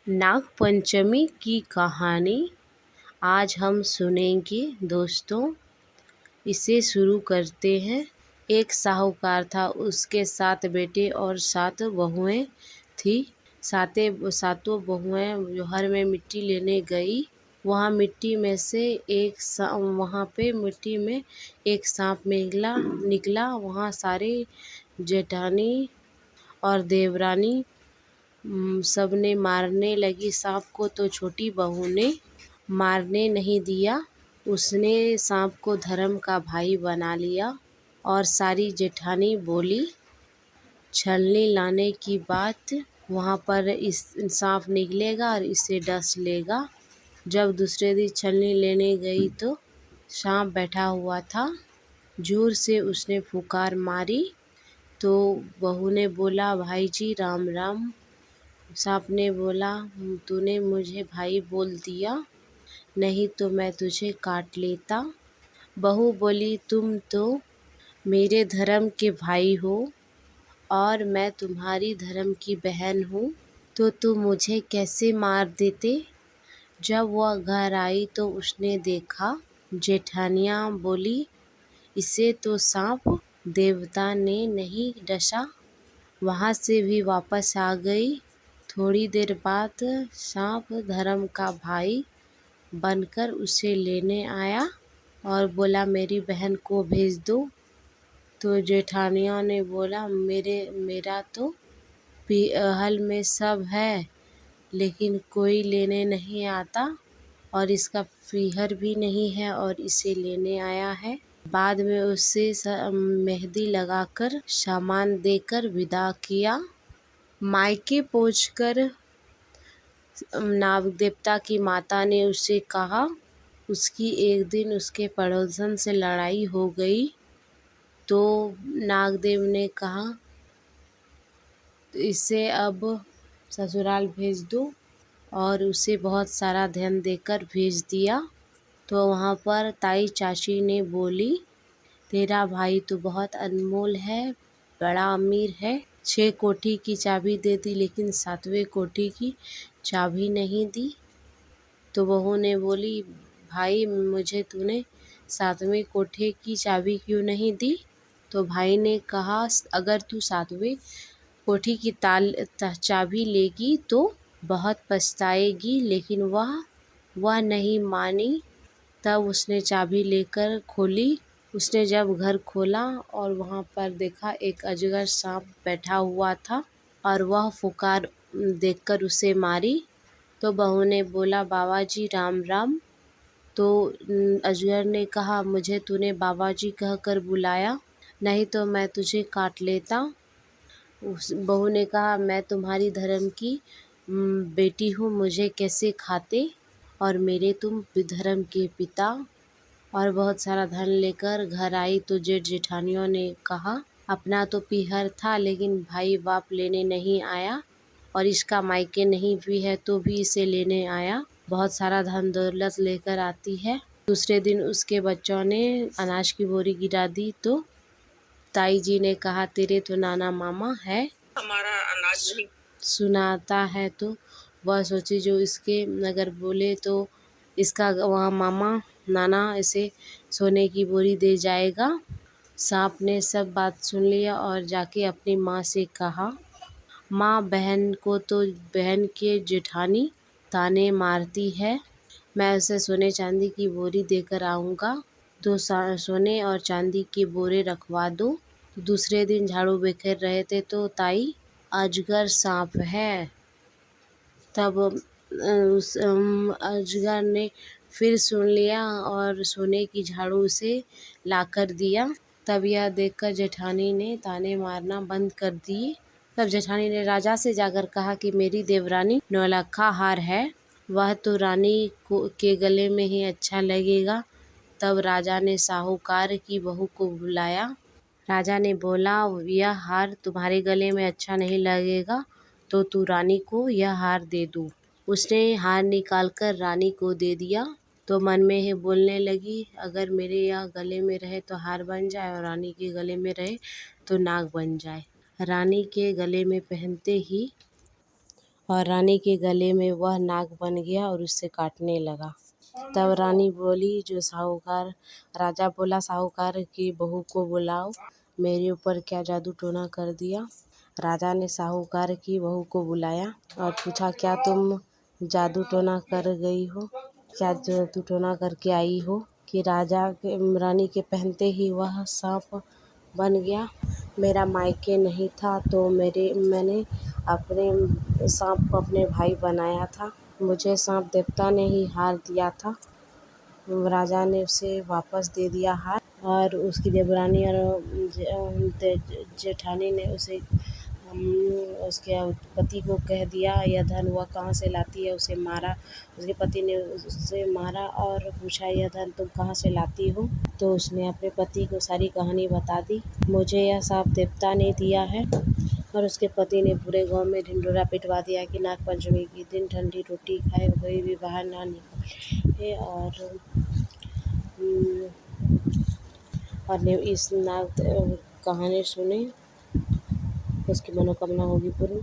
नाग पंचमी की कहानी आज हम सुनेंगे दोस्तों। इसे शुरू करते हैं। एक साहूकार था, उसके 7 बेटे और 7 बहुएं थी। सातों बहुएं जोहर में मिट्टी लेने गई। वहाँ पे मिट्टी में एक सांप निकला। वहाँ सारे जेठानी और देवरानी सबने मारने लगी सांप को, तो छोटी बहू ने मारने नहीं दिया। उसने सांप को धर्म का भाई बना लिया। और सारी जेठानी बोली, छलनी लाने की बात, वहाँ पर इस सांप निकलेगा और इसे डस लेगा। जब दूसरे दिन छलनी लेने गई तो सांप बैठा हुआ था। जोर से उसने फुकार मारी तो बहू ने बोला, भाई जी राम राम। सांप ने बोला, तूने मुझे भाई बोल दिया, नहीं तो मैं तुझे काट लेता। बहू बोली, तुम तो मेरे धर्म के भाई हो और मैं तुम्हारी धर्म की बहन हूँ, तो तुम मुझे कैसे मार देते। जब वह घर आई तो उसने देखा। जेठानियाँ बोली, इसे तो सांप देवता ने नहीं डसा। वहाँ से भी वापस आ गई। थोड़ी देर बाद सांप धर्म का भाई बनकर उसे लेने आया और बोला, मेरी बहन को भेज दो। तो जेठानियों ने बोला, मेरा तो हल में सब है, लेकिन कोई लेने नहीं आता और इसका पीहर भी नहीं है और इसे लेने आया है। बाद में उसे मेहंदी लगाकर सामान देकर विदा किया। मायके पहुंचकर नाग देवता की माता ने उससे कहा, उसकी एक दिन उसके पड़ोसन से लड़ाई हो गई। तो नागदेव ने कहा, इसे अब ससुराल भेज दो, और उसे बहुत सारा धन देकर भेज दिया। तो वहाँ पर ताई चाची ने बोली, तेरा भाई तो बहुत अनमोल है, बड़ा अमीर है। 6 कोठी की चाबी दे दी, लेकिन 7वें कोठी की चाबी नहीं दी। तो बहू ने बोली, भाई मुझे तूने 7वें कोठे की चाबी क्यों नहीं दी। तो भाई ने कहा, अगर तू 7वें कोठी की चाबी लेगी तो बहुत पछताएगी। लेकिन वह नहीं मानी। तब उसने चाबी लेकर खोली। उसने जब घर खोला और वहाँ पर देखा, एक अजगर सांप बैठा हुआ था और वह फुकार देखकर उसे मारी। तो बहू ने बोला, बाबा जी राम राम। तो अजगर ने कहा, मुझे तूने बाबा जी कहकर बुलाया, नहीं तो मैं तुझे काट लेता। उस बहू ने कहा, मैं तुम्हारी धर्म की बेटी हूँ, मुझे कैसे खाते, और मेरे तुम धर्म के पिता। और बहुत सारा धन लेकर घर आई तो जेठ जेठानियों ने कहा, अपना तो पीहर था, लेकिन भाई बाप लेने नहीं आया, और इसका मायके नहीं भी है तो भी इसे लेने आया। बहुत सारा धन दौलत लेकर आती है। दूसरे दिन उसके बच्चों ने अनाज की बोरी गिरा दी। तो ताई जी ने कहा, तेरे तो नाना मामा है, हमारा अनाज नहीं सुनाता है। तो वह सोची, जो इसके अगर बोले तो इसका वहाँ मामा नाना इसे सोने की बोरी दे जाएगा। सांप ने सब बात सुन लिया और जाके अपनी माँ से कहा, माँ, बहन को तो बहन के जेठानी ताने मारती है, मैं उसे सोने चांदी की बोरी देकर आऊँगा, तो सोने और चांदी के बोरे रखवा दो। दूसरे दिन झाड़ू बिखेर रहे थे तो ताई, अजगर सांप है। तब उस अजगर ने फिर सुन लिया और सोने की झाड़ू उसे लाकर दिया। तब यह देखकर जेठानी ने ताने मारना बंद कर दिए। तब जेठानी ने राजा से जाकर कहा कि मेरी देवरानी नौलखा हार है, वह तो रानी के गले में ही अच्छा लगेगा। तब राजा ने साहूकार की बहू को बुलाया। राजा ने बोला, यह हार तुम्हारे गले में अच्छा नहीं लगेगा, तो तू रानी को यह हार दे दो। उसने हार निकालकर रानी को दे दिया। तो मन में ही बोलने लगी, अगर मेरे यह गले में रहे तो हार बन जाए, और रानी के गले में रहे तो नाग बन जाए। रानी के गले में पहनते ही और रानी के गले में वह नाग बन गया और उससे काटने लगा। तब रानी बोली, जो साहूकार राजा बोला, साहूकार की बहू को बुलाओ, मेरे ऊपर क्या जादू टोना कर दिया। राजा ने साहूकार की बहू को बुलाया और पूछा, क्या तुम जादू टोना कर गई हो, क्या जादू टोना करके आई हो कि रानी के पहनते ही वह सांप बन गया। मेरा मायके नहीं था तो मैंने अपने सांप को अपने भाई बनाया था। मुझे सांप देवता ने ही हार दिया था। राजा ने उसे वापस दे दिया हार और उसकी देवरानी और जेठानी ने उसके पति को कह दिया, यह धन वह कहाँ से लाती है, उसे मारा। उसके पति ने उसे मारा और पूछा, यह धन तुम कहाँ से लाती हो। तो उसने अपने पति को सारी कहानी बता दी, मुझे यह सांप देवता ने दिया है। और उसके पति ने पूरे गांव में ढिंढोरा पिटवा दिया कि नाग पंचमी के दिन ठंडी रोटी खाए कोई भी बाहर ना निकले और इस नाग कहानी सुने, उसकी मनोकामना होगी पूरी।